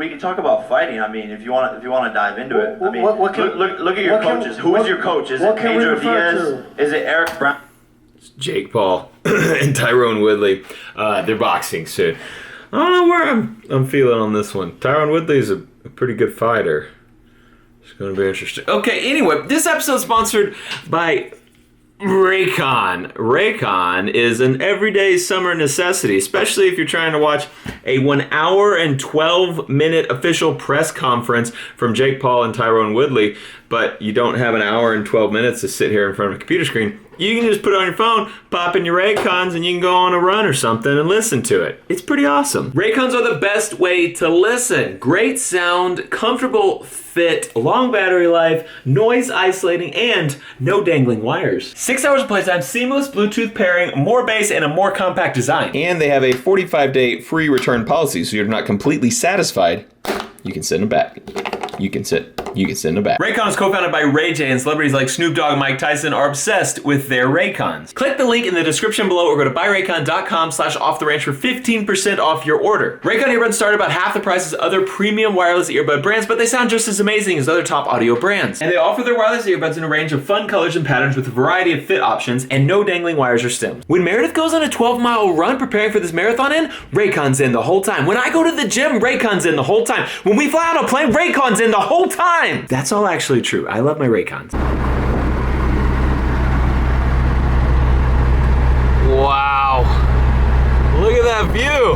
we can talk about fighting. I mean, if you want to dive into it. I mean, look at your coaches. Who is your coach? Is it Pedro Diaz? Is it Eric Brown? It's Jake Paul and Tyrone Woodley. They're boxing soon. I don't know where I'm feeling on this one. Tyrone Woodley's a pretty good fighter. It's going to be interesting. Okay, anyway, this episode is sponsored by Raycon. Raycon is an everyday summer necessity, especially if you're trying to watch a 1 hour and 12 minute official press conference from Jake Paul and Tyrone Woodley, but you don't have an hour and 12 minutes to sit here in front of a computer screen. You can just put it on your phone, pop in your Raycons, and you can go on a run or something and listen to it. It's pretty awesome. Raycons are the best way to listen. Great sound, comfortable fit, long battery life, noise isolating, and no dangling wires. 6 hours of playtime, seamless Bluetooth pairing, more bass, and a more compact design. And they have a 45-day free return policy, so you're not completely satisfied. You can send them back. You can send them back. Raycon is co-founded by Ray J, and celebrities like Snoop Dogg and Mike Tyson are obsessed with their Raycons. Click the link in the description below or go to buyraycon.com/offtheranch for 15% off your order. Raycon earbuds start about half the price as other premium wireless earbud brands, but they sound just as amazing as other top audio brands. And they offer their wireless earbuds in a range of fun colors and patterns with a variety of fit options and no dangling wires or stems. When Meredith goes on a 12-mile run preparing for this marathon Raycon's in the whole time. When I go to the gym, Raycon's in the whole time. When we fly on a plane, Raycon's in the whole time. That's all actually true. I love my Raycons. Wow. Look at that view.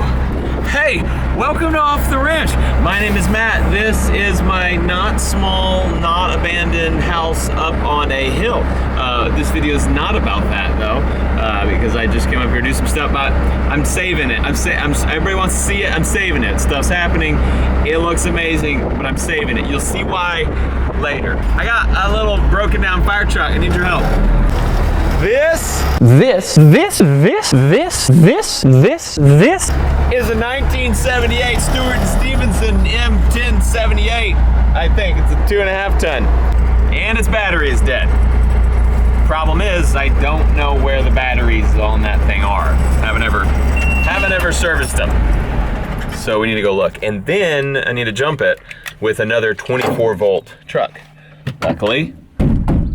Hey, welcome to Off the Ranch. My name is Matt. This is my not small, not abandoned house up on a hill. This video is not about that though, because I just came up here to do some stuff, but I'm saving it. Everybody wants to see it. I'm saving it. Stuff's happening. It looks amazing, but I'm saving it. You'll see why later. I got a little broken down fire truck. I need your help. This is a 1978 Stewart & Stevenson M1078. I think it's a 2.5 ton. And its battery is dead. Problem is, I don't know where the batteries on that thing are. Haven't ever serviced them. So we need to go look. And then I need to jump it with another 24 volt truck. Luckily,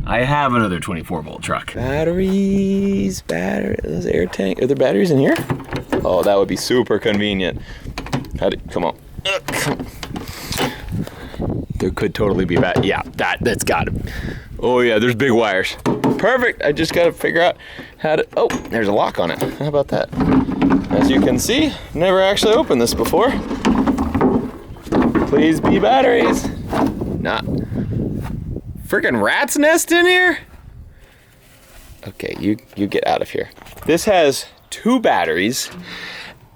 I have another 24 volt truck. Batteries, those air tank. Are there batteries in here? Oh, that would be super convenient. Come on. There could totally be yeah, that's got it. Oh yeah, there's big wires. Perfect, I just gotta figure out how to, oh, there's a lock on it. How about that? As you can see, never actually opened this before. Please be batteries. Not. Freaking rat's nest in here? Okay, you get out of here. This has 2 batteries,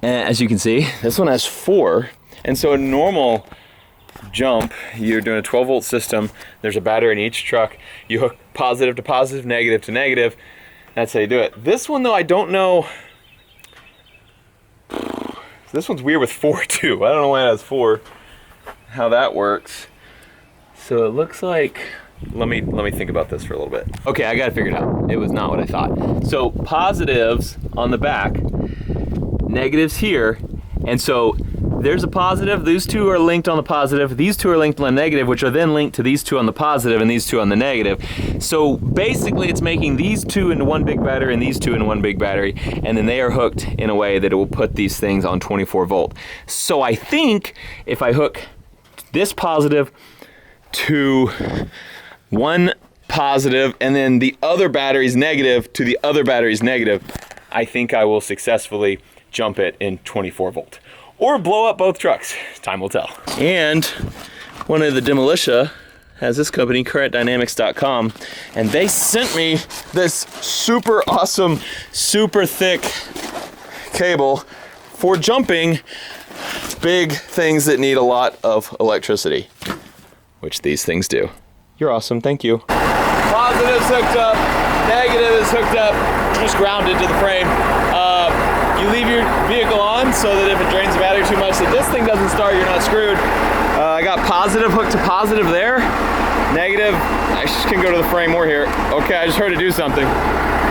as you can see. This one has 4, and so a normal jump, you're doing a 12 volt system. There's a battery in each truck. You hook positive to positive, negative to negative. That's how you do it. This one though, I don't know. This one's weird with 4 too. I don't know why it has 4. How that works. So it looks like. Let me think about this for a little bit. Okay, I got it figured out. It was not what I thought. So positives on the back, negatives here, and so there's a positive. These 2 are linked on the positive. These 2 are linked on the negative, which are then linked to these 2 on the positive and these 2 on the negative. So basically it's making these 2 into one big battery and these 2 into one big battery, and then they are hooked in a way that it will put these things on 24 volt. So I think if I hook this positive to one positive and then the other battery's negative to the other battery's negative, I think I will successfully jump it in 24 volt. Or blow up both trucks. Time will tell. And one of the Demolitia has this company, currentdynamics.com, and they sent me this super awesome, super thick cable for jumping big things that need a lot of electricity, which these things do. You're awesome, thank you. Positive's hooked up, negative is hooked up, just grounded to the frame. You leave your vehicle on so that if it drains the battery too much that this thing doesn't start, you're not screwed. I got positive hooked to positive there. Negative, I just can go to the frame more here. Okay, I just heard it do something.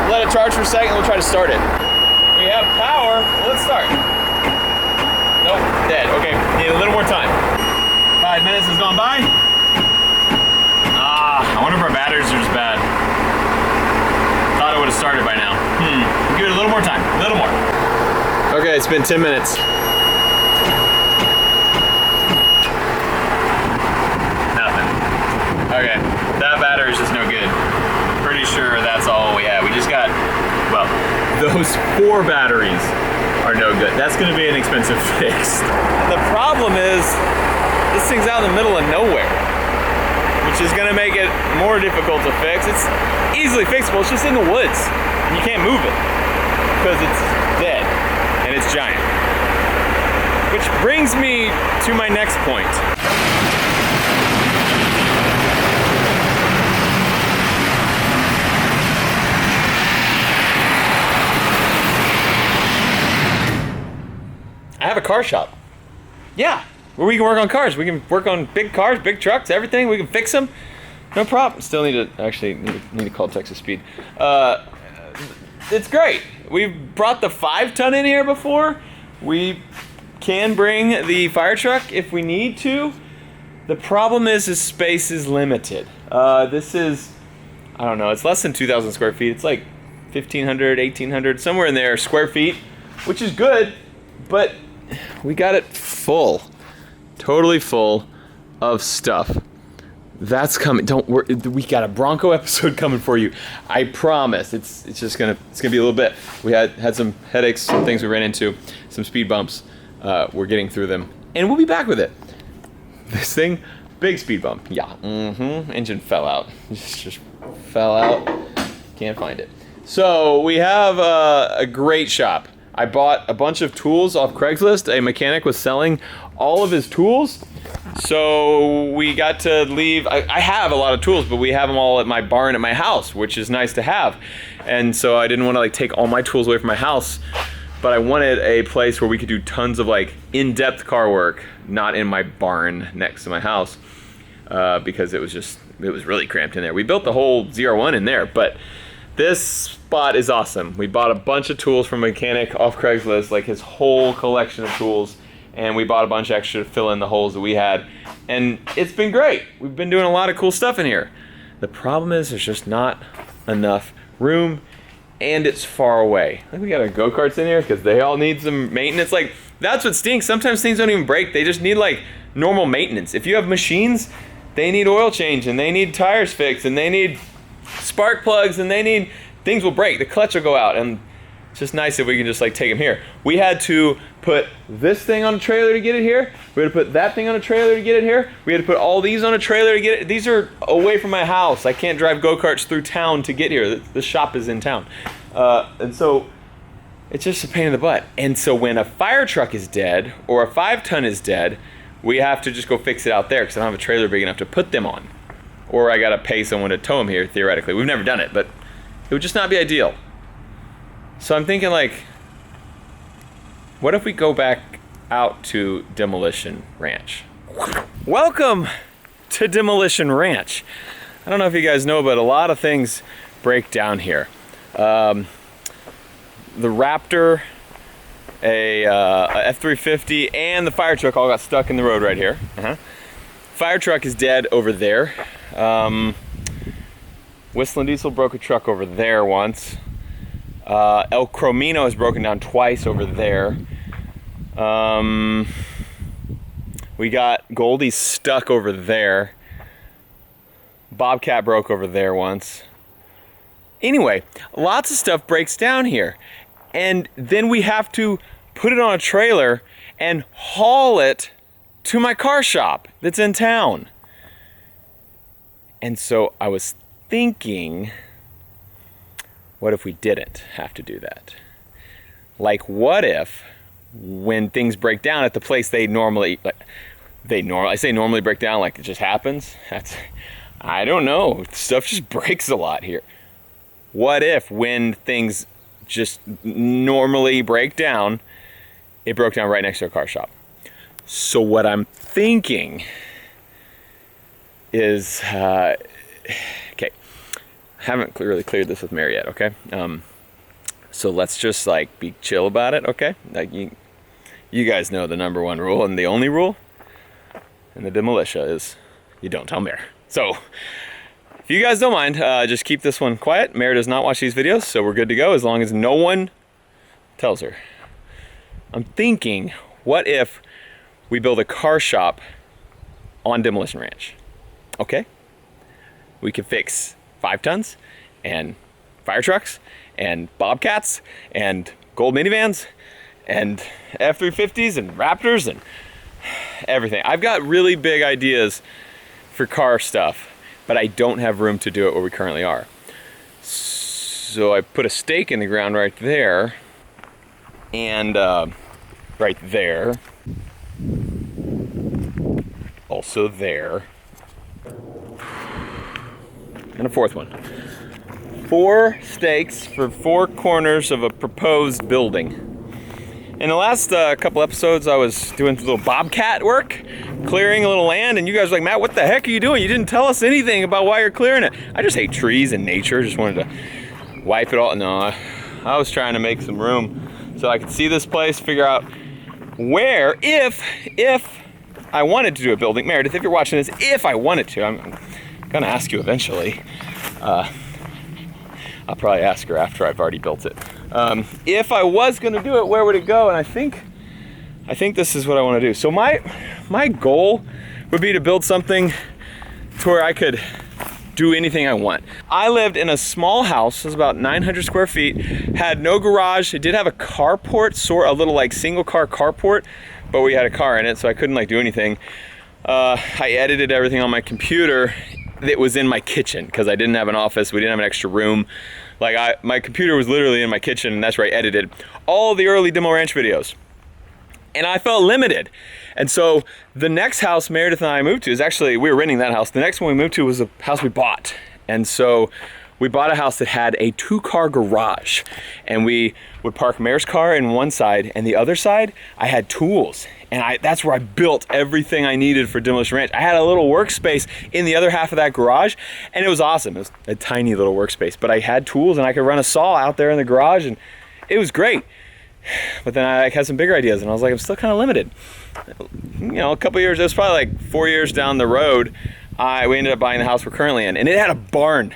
Let it charge for a second, we'll try to start it. We have power, let's start. Nope, dead, okay, need a little more time. 5 minutes has gone by. I wonder if our batteries are just bad. Thought it would have started by now. Give it a little more time, a little more. Okay, it's been 10 minutes. Nothing. Okay, that battery's just no good. Pretty sure that's all we have. We just got, well, those 4 batteries are no good. That's gonna be an expensive fix. And the problem is, this thing's out in the middle of nowhere, which is gonna make it more difficult to fix. It's easily fixable, it's just in the woods. And you can't move it, because it's dead, and it's giant. Which brings me to my next point. I have a car shop. Yeah, where we can work on cars. We can work on big cars, big trucks, everything. We can fix them. No problem. Still need to call Texas Speed. It's great. We've brought the 5-ton in here before. We can bring the fire truck if we need to. The problem is space is limited. This is, I don't know, it's less than 2,000 square feet. It's like 1,500, 1,800, somewhere in there square feet, which is good, but we got it full, totally full of stuff. That's coming. Don't worry. We got a Bronco episode coming for you. I promise. It's gonna be a little bit. We had some headaches, some things we ran into, some speed bumps. We're getting through them, and we'll be back with it. This thing, big speed bump. Yeah. Engine fell out. Just fell out. Can't find it. So we have a great shop. I bought a bunch of tools off Craigslist. A mechanic was selling all of his tools. So we got to leave. I have a lot of tools, but we have them all at my barn at my house, which is nice to have. And so I didn't want to like take all my tools away from my house, but I wanted a place where we could do tons of like in-depth car work, not in my barn next to my house, because it was really cramped in there. We built the whole ZR1 in there, but this spot is awesome. We bought a bunch of tools from a mechanic off Craigslist, like his whole collection of tools, and we bought a bunch extra to fill in the holes that we had, and it's been great. We've been doing a lot of cool stuff in here. The problem is there's just not enough room, and it's far away. I think we got our go-karts in here because they all need some maintenance. Like, that's what stinks. Sometimes things don't even break. They just need like normal maintenance. If you have machines, they need oil change, and they need tires fixed, and they need spark plugs, and things will break. The clutch will go out, and it's just nice if we can just like take them here. We had to put this thing on a trailer to get it here. We had to put that thing on a trailer to get it here. We had to put all these on a trailer to get it. These are away from my house. I can't drive go-karts through town to get here. The shop is in town. And so it's just a pain in the butt. And so when a fire truck is dead or a 5-ton is dead, we have to just go fix it out there because I don't have a trailer big enough to put them on. Or I gotta pay someone to tow them here, theoretically. We've never done it, but it would just not be ideal. So I'm thinking like, what if we go back out to Demolition Ranch? Welcome to Demolition Ranch. I don't know if you guys know, but a lot of things break down here. The Raptor, a F-350, and the fire truck all got stuck in the road right here. Fire truck is dead over there. Whistling Diesel broke a truck over there once. El Cromino has broken down twice over there. We got Goldie stuck over there. Bobcat broke over there once. Anyway, lots of stuff breaks down here. And then we have to put it on a trailer and haul it to my car shop that's in town. And so I was thinking, what if we didn't have to do that? Like, what if when things break down at the place I say normally break down like it just happens? I don't know. Stuff just breaks a lot here. What if when things just normally break down, it broke down right next to a car shop? So what I'm thinking is, okay, haven't really cleared this with Mary yet, okay? So let's just like be chill about it, okay? Like you guys know the number one rule and the only rule. And the demolitia is you don't tell Mare. So if you guys don't mind, just keep this one quiet. Mare does not watch these videos, so we're good to go as long as no one tells her. I'm thinking, what if we build a car shop on Demolition Ranch? Okay. We could fix 5 tons and fire trucks and Bobcats and gold minivans and F-350s and Raptors and everything. I've got really big ideas for car stuff, but I don't have room to do it where we currently are. So I put a stake in the ground right there and right there. Also there. And a 4th one. 4 stakes for 4 corners of a proposed building. In the last couple episodes, I was doing a little bobcat work, clearing a little land, and you guys were like, Matt, what the heck are you doing? You didn't tell us anything about why you're clearing it. I just hate trees and nature, just wanted to wipe it all. No, I was trying to make some room so I could see this place, figure out where, if I wanted to do a building. Meredith, if you're watching this, if I wanted to, I'm gonna ask you eventually. I'll probably ask her after I've already built it. If I was gonna do it, where would it go? And I think this is what I wanna do. So my goal would be to build something to where I could do anything I want. I lived in a small house, it was about 900 square feet, had no garage. It did have a carport, a little like single car carport, but we had a car in it, so I couldn't like do anything. I edited everything on my computer that was in my kitchen because I didn't have an office. We didn't have an extra room. Like my computer was literally in my kitchen, and that's where I edited all the early Demo Ranch videos. And I felt limited. And so the next house Meredith and I moved to is actually, we were renting that house. The next one we moved to was a house we bought. And so we bought a house that had a 2-car garage, and we would park Mare's car in one side, and the other side I had tools. And that's where I built everything I needed for Demolition Ranch. I had a little workspace in the other half of that garage, and it was awesome. It was a tiny little workspace, but I had tools and I could run a saw out there in the garage, and it was great. But then I had some bigger ideas, and I was like, I'm still kind of limited. You know, a couple years, it was probably like 4 years down the road, we ended up buying the house we're currently in, and it had a barn.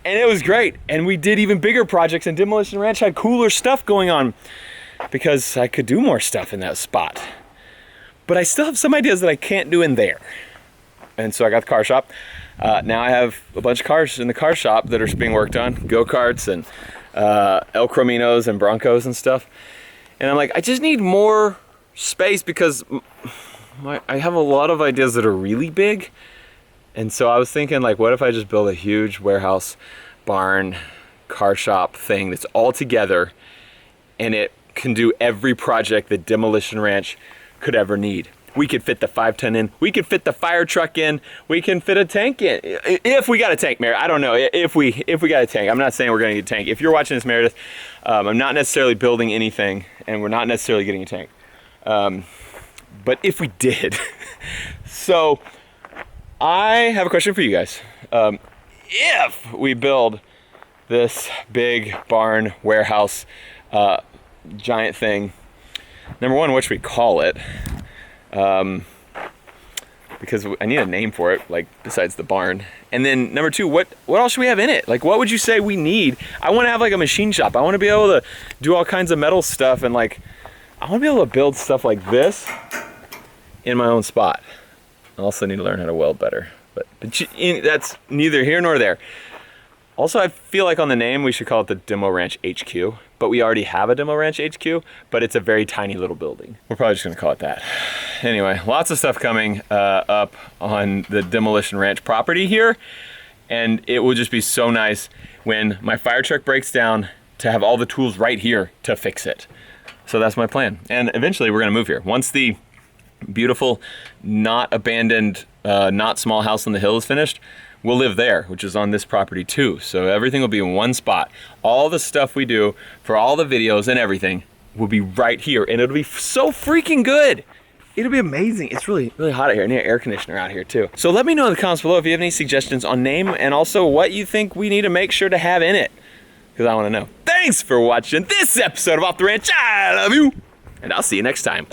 And it was great. And we did even bigger projects, and Demolition Ranch had cooler stuff going on because I could do more stuff in that spot. But I still have some ideas that I can't do in there. And so I got the car shop. Now I have a bunch of cars in the car shop that are being worked on, go-karts and El Caminos and Broncos and stuff. And I'm like, I just need more space because I have a lot of ideas that are really big. And so I was thinking, like, what if I just build a huge warehouse, barn, car shop thing that's all together, and it can do every project that Demolition Ranch could ever need. We could fit the 5-ton in. We could fit the fire truck in. We can fit a tank in. If we got a tank, Meredith. I don't know. If we got a tank. I'm not saying we're going to get a tank. If you're watching this, Meredith, I'm not necessarily building anything, and we're not necessarily getting a tank. But if we did. So I have a question for you guys. If we build this big barn, warehouse, giant thing, number one, what should we call it? Because I need a name for it, like besides the barn. And then number two, what else should we have in it? Like, what would you say we need? I want to have like a machine shop. I want to be able to do all kinds of metal stuff, and like, I want to be able to build stuff like this in my own spot. I also need to learn how to weld better, but that's neither here nor there. Also, I feel like on the name, we should call it the Demo Ranch HQ, but we already have a Demo Ranch HQ, but it's a very tiny little building. We're probably just gonna call it that. Anyway, lots of stuff coming up on the Demolition Ranch property here, and it will just be so nice when my fire truck breaks down to have all the tools right here to fix it. So that's my plan. And eventually we're gonna move here. Once the beautiful, not abandoned, not small house on the hill is finished, we'll live there, which is on this property too. So everything will be in one spot. All the stuff we do for all the videos and everything will be right here, and it'll be so freaking good. It'll be amazing. It's really, really hot out here. I need an air conditioner out here too. So let me know in the comments below if you have any suggestions on name, and also what you think we need to make sure to have in it, because I want to know. Thanks for watching this episode of Off the Ranch. I love you, and I'll see you next time.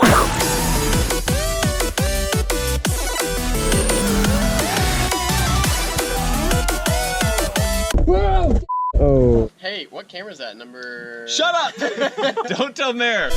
Oh. Hey, what camera is that? Number... Shut up! Don't tell Mayor.